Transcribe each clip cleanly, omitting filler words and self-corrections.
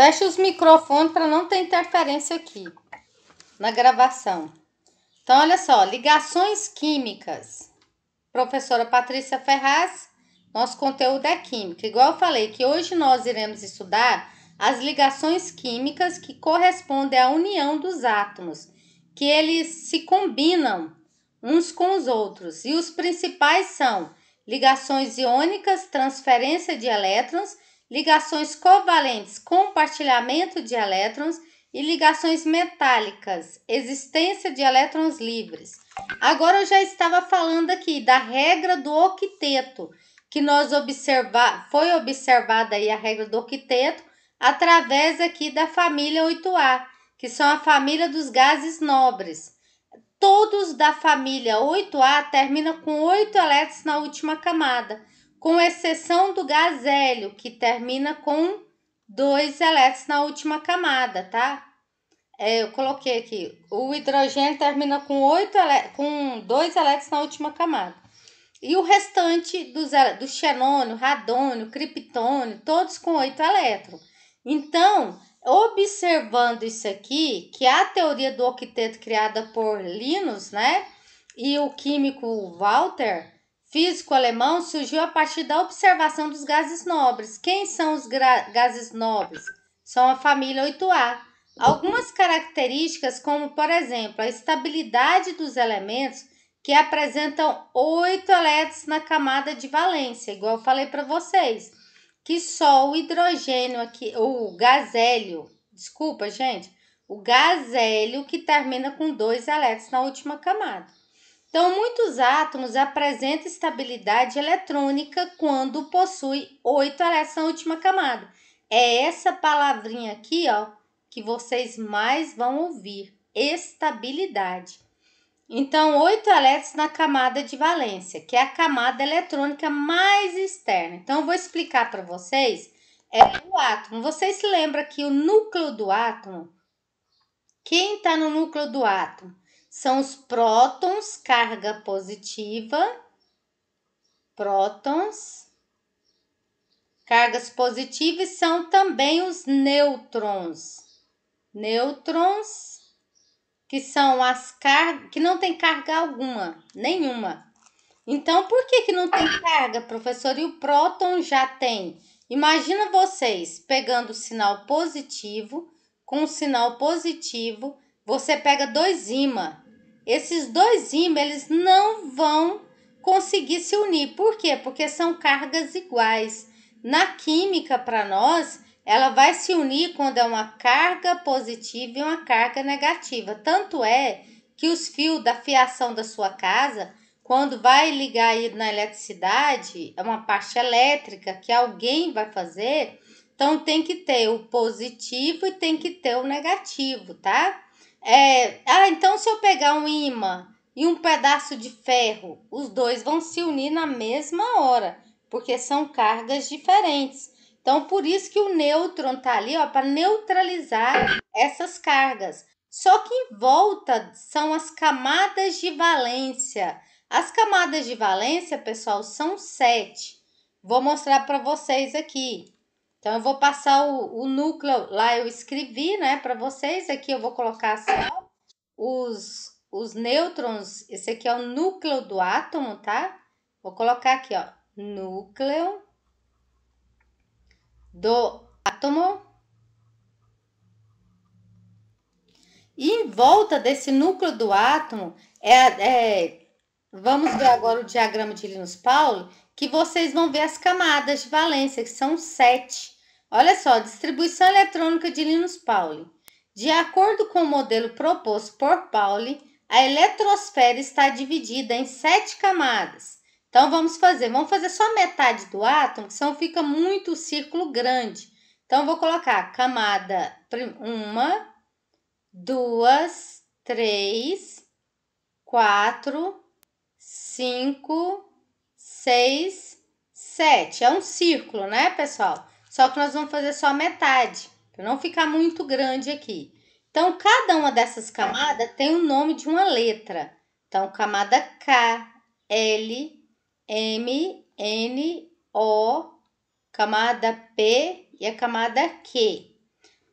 Feche os microfones para não ter interferência aqui na gravação. Então, olha só, ligações químicas. Professora Patrícia Ferraz, nosso conteúdo é química. Igual eu falei que hoje nós iremos estudar as ligações químicas que correspondem à união dos átomos, que eles se combinam uns com os outros. E os principais são ligações iônicas, transferência de elétrons, ligações covalentes, compartilhamento de elétrons e ligações metálicas, existência de elétrons livres. Agora eu já estava falando aqui da regra do octeto, que foi observada aí a regra do octeto através aqui da família 8A, que são a família dos gases nobres. Todos da família 8A terminam com 8 elétrons na última camada, com exceção do gás hélio, que termina com 2 elétrons na última camada, tá? Eu coloquei aqui, o hidrogênio termina com 2 elétrons na última camada. E o restante do xenônio, radônio, criptônio, todos com 8 elétrons. Então, observando isso aqui, que a teoria do octeto criada por Linus, né, e o químico Walther, físico alemão, surgiu a partir da observação dos gases nobres. Quem são os gases nobres? São a família 8A. Algumas características, como por exemplo, a estabilidade dos elementos que apresentam 8 elétrons na camada de valência, igual eu falei para vocês, que só o hidrogênio aqui, o gás hélio, desculpa gente, o gás hélio que termina com 2 elétrons na última camada. Então, muitos átomos apresentam estabilidade eletrônica quando possui 8 elétrons na última camada. É essa palavrinha aqui, ó, que vocês mais vão ouvir, estabilidade. Então, 8 elétrons na camada de valência, que é a camada eletrônica mais externa. Então, eu vou explicar para vocês o átomo. Vocês se lembram que o núcleo do átomo, quem está no núcleo do átomo? São os prótons, carga positiva, prótons, cargas positivas, são também os nêutrons. Nêutrons, que são as cargas, que não tem carga alguma, nenhuma. Então, por que não tem carga, professor? E o próton já tem. Imagina vocês pegando o sinal positivo, com o sinal positivo, você pega 2 ímãs. Esses 2 ímãs, eles não vão conseguir se unir. Por quê? Porque são cargas iguais. Na química, para nós, ela vai se unir quando é uma carga positiva e uma carga negativa. Tanto é que os fios da fiação da sua casa, quando vai ligar aí na eletricidade, é uma parte elétrica que alguém vai fazer, então tem que ter o positivo e tem que ter o negativo, tá? Então se eu pegar um ímã e um pedaço de ferro, os dois vão se unir na mesma hora, porque são cargas diferentes. Então, por isso que o nêutron tá ali, ó, para neutralizar essas cargas. Só que em volta são as camadas de valência. As camadas de valência, pessoal, são 7. Vou mostrar para vocês aqui. Então, eu vou passar o núcleo, lá eu escrevi, né, para vocês. Aqui eu vou colocar só os nêutrons. Esse aqui é o núcleo do átomo, tá? Vou colocar aqui, ó, núcleo do átomo. E em volta desse núcleo do átomo, vamos ver agora o diagrama de Linus Pauling, que vocês vão ver as camadas de valência, que são 7. Olha só, distribuição eletrônica de Linus Pauling. De acordo com o modelo proposto por Pauling, a eletrosfera está dividida em 7 camadas. Então, vamos fazer só metade do átomo, que senão fica muito círculo grande. Então, vou colocar camada 1, 2, 3, 4, 5, 6, 7. É um círculo, né, pessoal? Só que nós vamos fazer só metade, para não ficar muito grande aqui. Então, cada uma dessas camadas tem o nome de uma letra. Então, camada K, L, M, N, O, camada P e a camada Q.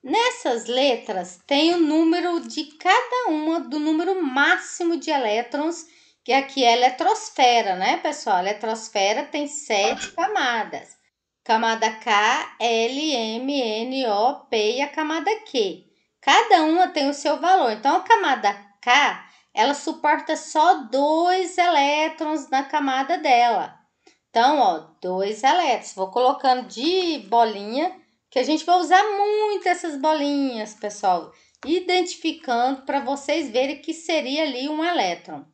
Nessas letras tem o número de cada uma, do número máximo de elétrons, que aqui é a eletrosfera, né, pessoal? A eletrosfera tem 7 camadas. Camada K, L, M, N, O, P e a camada Q. Cada uma tem o seu valor. Então, a camada K, ela suporta só 2 elétrons na camada dela. Então, ó, 2 elétrons. Vou colocando de bolinha, que a gente vai usar muito essas bolinhas, pessoal. Identificando para vocês verem que seria ali um elétron.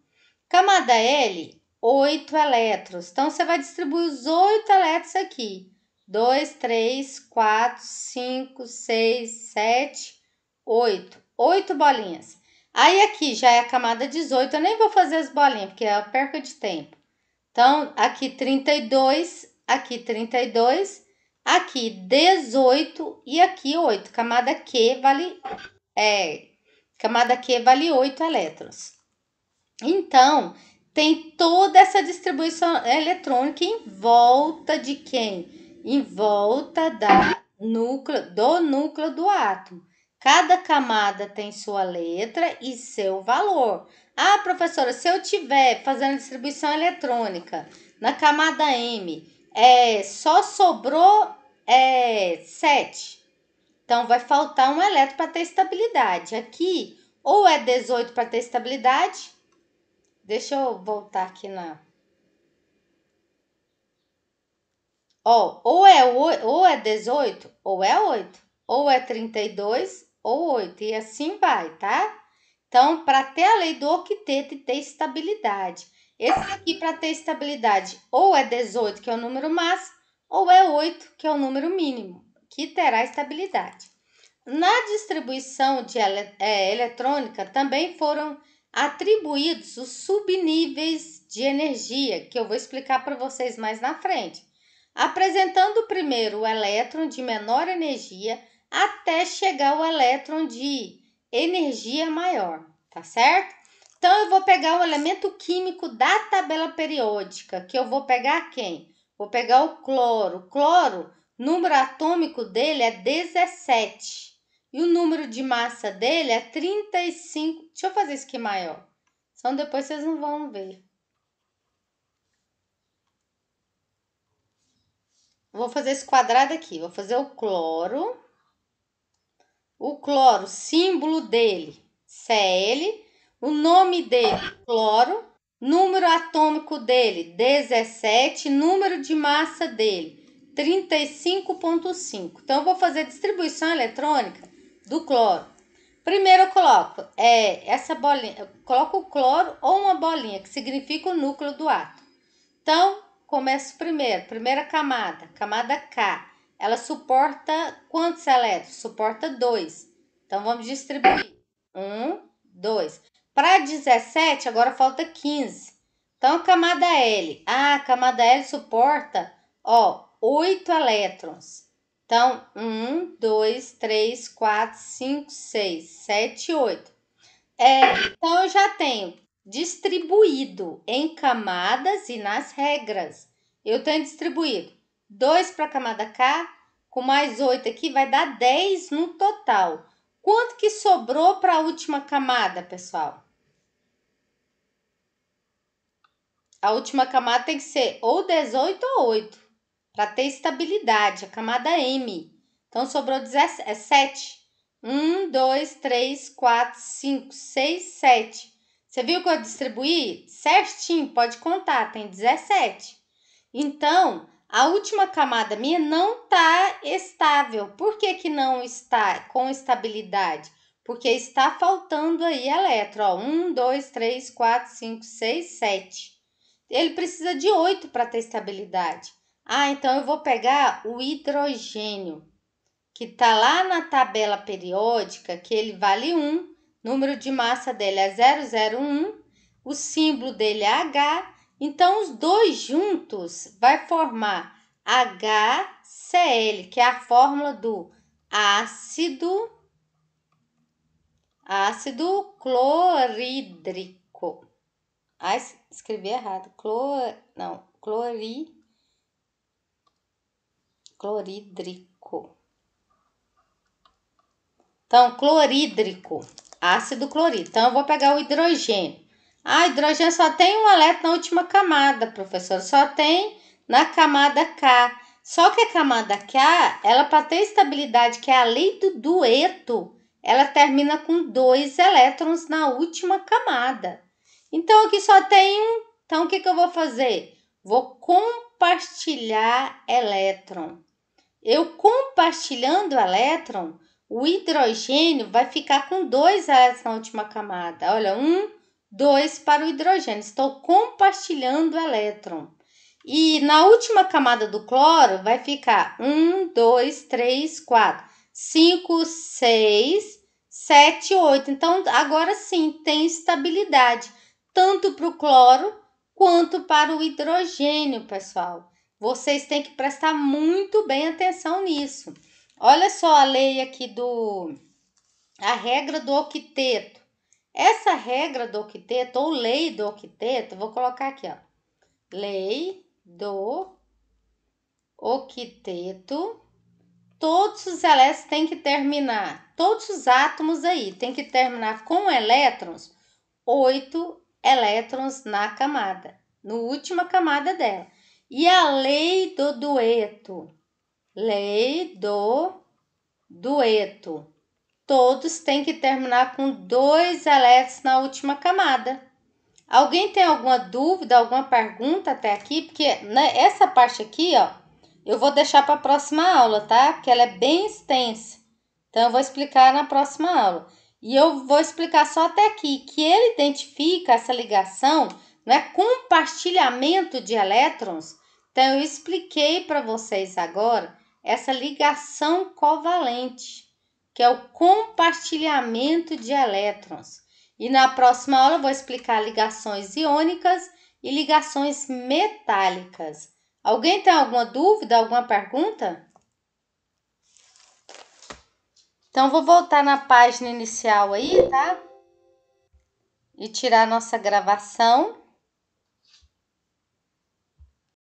Camada L, 8 elétrons. Então, você vai distribuir os 8 elétrons aqui. 2, 3, 4, 5, 6, 7, 8. 8 bolinhas. Aí, aqui já é a camada 18. Eu nem vou fazer as bolinhas, porque é a perca de tempo. Então, aqui 32, aqui 32, aqui 18 e aqui 8. Camada Q vale 8 elétrons. Então, tem toda essa distribuição eletrônica em volta de quem? Em volta do núcleo do átomo. Cada camada tem sua letra e seu valor. Ah, professora, se eu tiver fazendo distribuição eletrônica na camada M, só sobrou 7. Então, vai faltar um elétron para ter estabilidade. Aqui, ou é 18 para ter estabilidade. Deixa eu voltar aqui na... Ó, ou é 18, ou é 8. Ou é 32, ou 8. E assim vai, tá? Então, para ter a lei do octeto e ter estabilidade. Esse aqui, para ter estabilidade, ou é 18, que é o número máximo, ou é 8, que é o número mínimo, que terá estabilidade. Na distribuição eletrônica, também foram atribuídos os subníveis de energia, que eu vou explicar para vocês mais na frente, apresentando primeiro o elétron de menor energia até chegar ao elétron de energia maior, tá certo? Então, eu vou pegar o elemento químico da tabela periódica, que eu vou pegar quem? Vou pegar o cloro. O cloro, número atômico dele é 17. E o número de massa dele é 35. Deixa eu fazer isso aqui maior. Senão depois vocês não vão ver. Vou fazer esse quadrado aqui. Vou fazer o cloro. O cloro, símbolo dele, Cl. O nome dele, cloro. Número atômico dele, 17. Número de massa dele, 35,5. Então, eu vou fazer a distribuição eletrônica do cloro. Primeiro eu coloco essa bolinha, eu coloco o cloro ou uma bolinha, que significa o núcleo do átomo. Então, começo primeiro, primeira camada, camada K. Ela suporta quantos elétrons? Suporta 2. Então, vamos distribuir. 1, 2. Para 17, agora falta 15. Então, a camada L. A camada L suporta, 8 elétrons. Então, 1, 2, 3, 4, 5, 6, 7, 8. Então, eu já tenho distribuído em camadas e nas regras. Eu tenho distribuído 2 para a camada K, com mais 8 aqui, vai dar 10 no total. Quanto que sobrou para a última camada, pessoal? A última camada tem que ser ou 18 ou 8, para ter estabilidade, a camada M. Então, sobrou 17. 1, 2, 3, 4, 5, 6, 7. Você viu que eu distribuí certinho? Pode contar, tem 17. Então, a última camada minha não está estável. Por que que não está com estabilidade? Porque está faltando aí elétron. 1, 2, 3, 4, 5, 6, 7. Ele precisa de 8 para ter estabilidade. Ah, então eu vou pegar o hidrogênio, que está lá na tabela periódica, que ele vale 1, número de massa dele é 001, o símbolo dele é H, então os dois juntos vai formar HCl, que é a fórmula do ácido clorídrico. Ah, escrevi errado. Clorídrico. Então, clorídrico, ácido clorídrico. Então, eu vou pegar o hidrogênio. Ah, hidrogênio só tem um elétron na última camada, professora. Só tem na camada K. Só que a camada K, ela para ter estabilidade, que é a lei do dueto, ela termina com 2 elétrons na última camada. Então, aqui só tem um. Então, o que eu vou fazer? Vou compartilhar elétron. Eu compartilhando o elétron, o hidrogênio vai ficar com 2 elétrons na última camada. Olha, 1, 2 para o hidrogênio. Estou compartilhando o elétron. E na última camada do cloro vai ficar 1, 2, 3, 4, 5, 6, 7, 8. Então, agora sim, tem estabilidade, tanto para o cloro quanto para o hidrogênio, pessoal. Vocês têm que prestar muito bem atenção nisso. Olha só a lei aqui a regra do octeto. Essa regra do octeto, ou lei do octeto, vou colocar aqui, ó. Lei do octeto. Todos os elétrons têm que terminar, todos os átomos aí têm que terminar com elétrons, 8 elétrons na camada, na última camada dela. E a lei do dueto, todos têm que terminar com 2 elétrons na última camada. Alguém tem alguma dúvida, alguma pergunta até aqui? Porque essa parte aqui, ó, eu vou deixar para a próxima aula, tá? Porque ela é bem extensa. Então, eu vou explicar na próxima aula. E eu vou explicar só até aqui, que ele identifica essa ligação, não é compartilhamento de elétrons. Então, eu expliquei para vocês agora essa ligação covalente, que é o compartilhamento de elétrons. E na próxima aula eu vou explicar ligações iônicas e ligações metálicas. Alguém tem alguma dúvida, alguma pergunta? Então, vou voltar na página inicial aí, tá? E tirar a nossa gravação.